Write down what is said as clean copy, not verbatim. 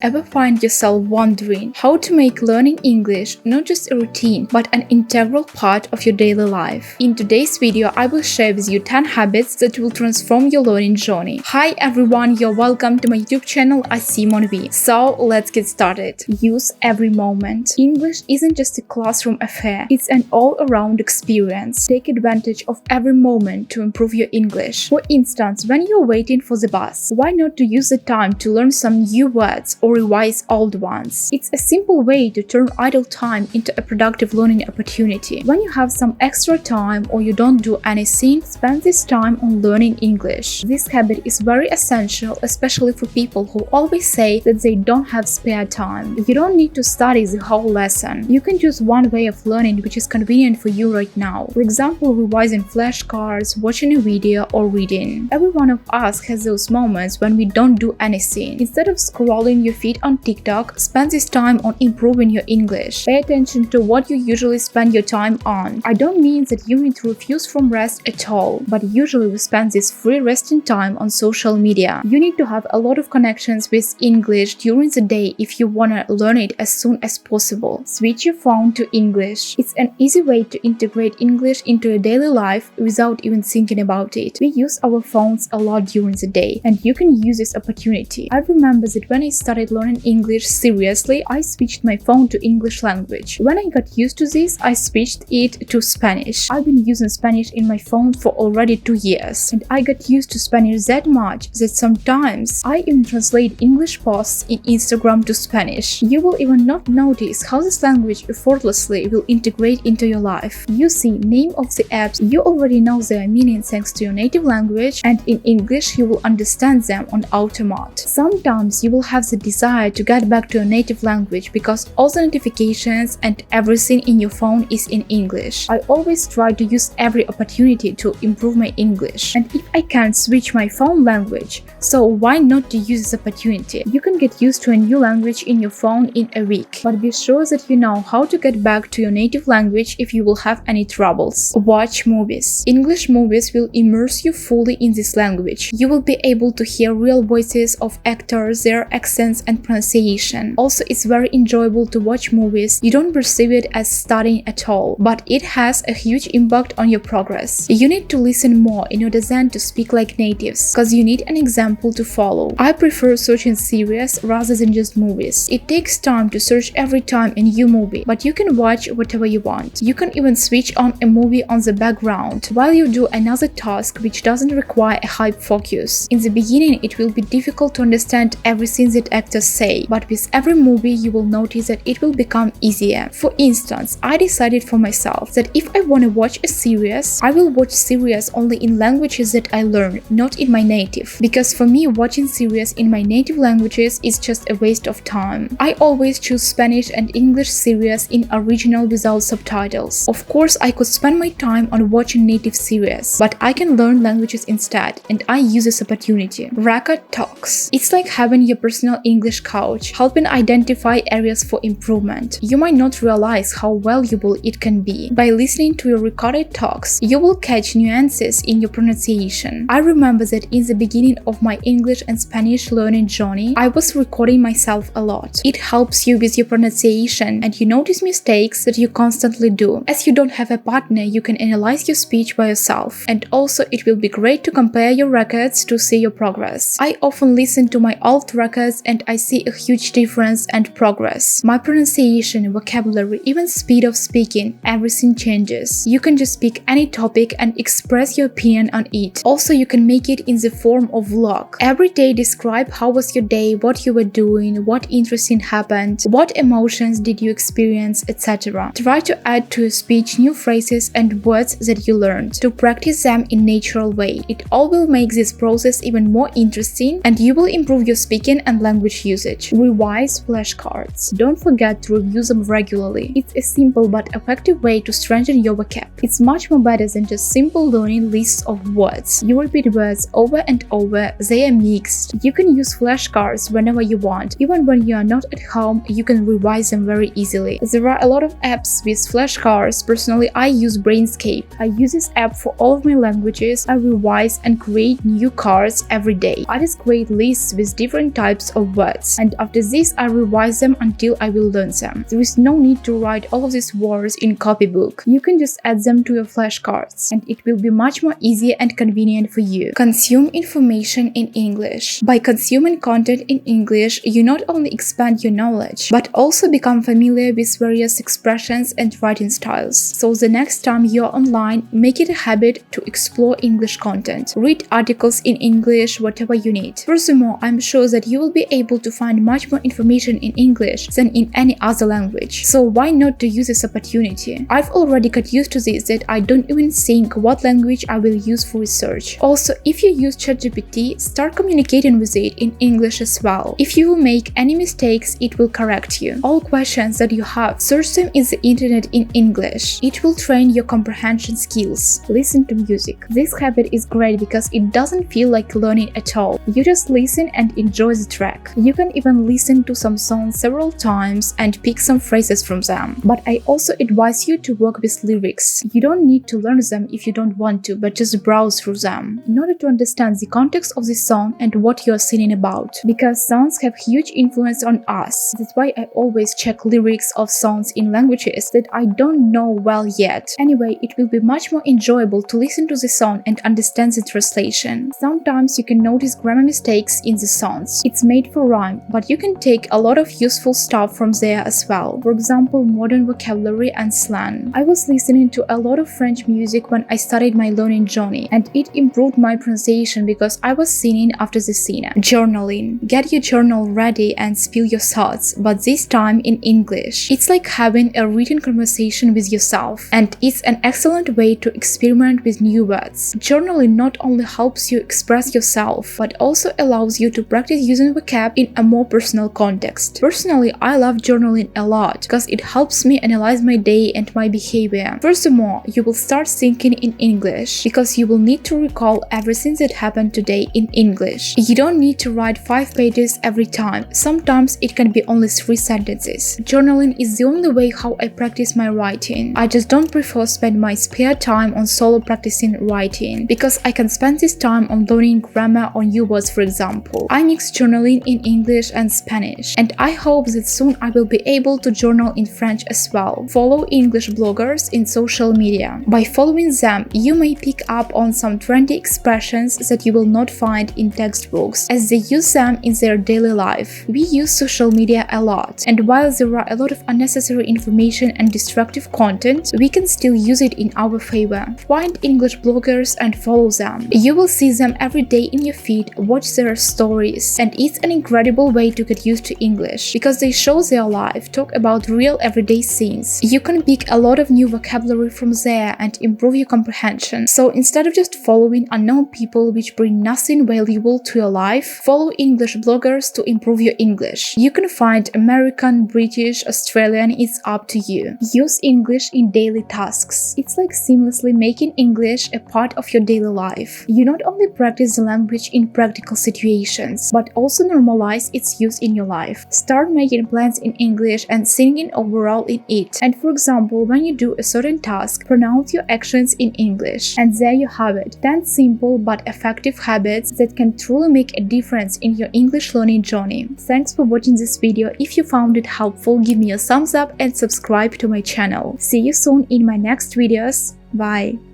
Ever find yourself wondering how to make learning English not just a routine but an integral part of your daily life? In today's video, I will share with you 10 habits that will transform your learning journey. Hi everyone, you're welcome to my YouTube channel @SimoneV. So let's get started. Use every moment. English isn't just a classroom affair, it's an all-around experience. Take advantage of every moment to improve your English. For instance, when you're waiting for the bus, why not to use the time to learn some new words or revise old ones? It's a simple way to turn idle time into a productive learning opportunity. When you have some extra time or you don't do anything, spend this time on learning English. This habit is very essential, especially for people who always say that they don't have spare time. You don't need to study the whole lesson. You can choose one way of learning which is convenient for you right now. For example, revising flashcards, watching a video, or reading. Every one of us has those moments when we don't do anything. Instead of scrolling your feed on TikTok, spend this time on improving your English. Pay attention to what you usually spend your time on. I don't mean that you need to refuse from rest at all, but usually we spend this free resting time on social media. You need to have a lot of connections with English during the day if you wanna learn it as soon as possible. Switch your phone to English. It's an easy way to integrate English into your daily life without even thinking about it. We use our phones a lot during the day, and you can use this opportunity. I remember that when I started learning English seriously, I switched my phone to English language. When I got used to this, I switched it to Spanish. I've been using Spanish in my phone for already 2 years, and I got used to Spanish that much that sometimes I even translate English posts in Instagram to Spanish. You will even not notice how this language effortlessly will integrate into your life. You see name of the apps, you already know their meaning thanks to your native language, and in English you will understand them on automat. Sometimes you will have the desire to get back to your native language because all the notifications and everything in your phone is in English. I always try to use every opportunity to improve my English, and if I can't switch my phone language, so why not to use this opportunity? You can get used to a new language in your phone in a week, but be sure that you know how to get back to your native language if you will have any troubles. Watch movies. English movies will immerse you fully in this language. You will be able to hear real voices of actors, their accents and pronunciation. Also, it's very enjoyable to watch movies. You don't perceive it as studying at all, but it has a huge impact on your progress. You need to listen more in order than to speak like natives, because you need an example to follow. I prefer searching series rather than just movies. It takes time to search every time a new movie, but you can watch whatever you want. You can even switch on a movie on the background while you do another task which doesn't require a high focus. In the beginning, it will be difficult to understand everything that actors say, but with every movie you will notice that it will become easier. For instance, I decided for myself that if I want to watch a series, I will watch series only in languages that I learn, not in my native. Because for me, watching series in my native languages is just a waste of time. I always choose Spanish and English series in original without subtitles. Of course, I could spend my time on watching native series, but I can learn languages instead, and I use this opportunity. Record talks. It's like having your personal English coach, helping identify areas for improvement. You might not realize how valuable it can be. By listening to your recorded talks, you will catch nuances in your pronunciation. I remember that in the beginning of my English and Spanish learning journey, I was recording myself a lot. It helps you with your pronunciation, and you notice mistakes that you constantly do. As you don't have a partner, you can analyze your speech by yourself, and also it will be great to compare your records to see your progress. I often listen to my old records and I see a huge difference and progress. My pronunciation, vocabulary, even speed of speaking, everything changes. You can just pick any topic and express your opinion on it. Also, you can make it in the form of vlog. Every day describe how was your day, what you were doing, what interesting happened, what emotions did you experience, etc. Try to add to your speech new phrases and words that you learned, to practice them in natural way. It all will make this process even more interesting, and you will improve your speaking and language usage. Revise flashcards. Don't forget to review them regularly. It's a simple but effective way to strengthen your vocab. It's much more better than just simple learning lists of words. You repeat words over and over, they are mixed. You can use flashcards whenever you want. Even when you are not at home, you can revise them very easily. There are a lot of apps with flashcards. Personally, I use Brainscape. I use this app for all of my languages. I revise and create new cards every day. I just create lists with different types of words. words, and after this I revise them until I will learn them. There is no need to write all of these words in copybook. You can just add them to your flashcards, and it will be much more easier and convenient for you. Consume information in English. By consuming content in English, you not only expand your knowledge, but also become familiar with various expressions and writing styles. So the next time you're online, make it a habit to explore English content. Read articles in English, whatever you need. Furthermore, I'm sure that you will be able to find much more information in English than in any other language. So why not to use this opportunity? I've already got used to this that I don't even think what language I will use for research. Also, if you use ChatGPT, start communicating with it in English as well. If you will make any mistakes, it will correct you. All questions that you have, search them in the internet in English. It will train your comprehension skills. Listen to music. This habit is great because it doesn't feel like learning at all. You just listen and enjoy the track. You can even listen to some songs several times and pick some phrases from them. But I also advise you to work with lyrics. You don't need to learn them if you don't want to, but just browse through them in order to understand the context of the song and what you are singing about. Because songs have huge influence on us. That's why I always check lyrics of songs in languages that I don't know well yet. Anyway, it will be much more enjoyable to listen to the song and understand the translation. Sometimes you can notice grammar mistakes in the songs. It's made for rhyme, but you can take a lot of useful stuff from there as well. For example, modern vocabulary and slang. I was listening to a lot of French music when I started my learning journey, and it improved my pronunciation because I was singing after the scene. Journaling. Get your journal ready and spill your thoughts, but this time in English. It's like having a written conversation with yourself, and it's an excellent way to experiment with new words. Journaling not only helps you express yourself, but also allows you to practice using vocab in a more personal context. Personally, I love journaling a lot because it helps me analyze my day and my behavior. Furthermore, you will start thinking in English because you will need to recall everything that happened today in English. You don't need to write 5 pages every time. Sometimes it can be only 3 sentences. Journaling is the only way how I practice my writing. I just don't prefer spend my spare time on solo practicing writing because I can spend this time on learning grammar or new words, for example. I mix journaling in English and Spanish, and I hope that soon I will be able to journal in French as well. Follow English bloggers in social media. By following them, you may pick up on some trendy expressions that you will not find in textbooks, as they use them in their daily life. We use social media a lot, and while there are a lot of unnecessary information and destructive content, we can still use it in our favor. Find English bloggers and follow them. You will see them every day in your feed, watch their stories, and it's an incredible way to get used to English because they show their life, talk about real everyday things. You can pick a lot of new vocabulary from there and improve your comprehension. So instead of just following unknown people which bring nothing valuable to your life, follow English bloggers to improve your English. You can find American, British, Australian, it's up to you. Use English in daily tasks. It's like seamlessly making English a part of your daily life. You not only practice the language in practical situations, but also normalize its use in your life. Start making plans in English and singing overall in it. And for example, when you do a certain task, pronounce your actions in English. And there you have it. 10 simple but effective habits that can truly make a difference in your English learning journey. Thanks for watching this video. If you found it helpful, give me a thumbs up and subscribe to my channel. See you soon in my next videos. Bye!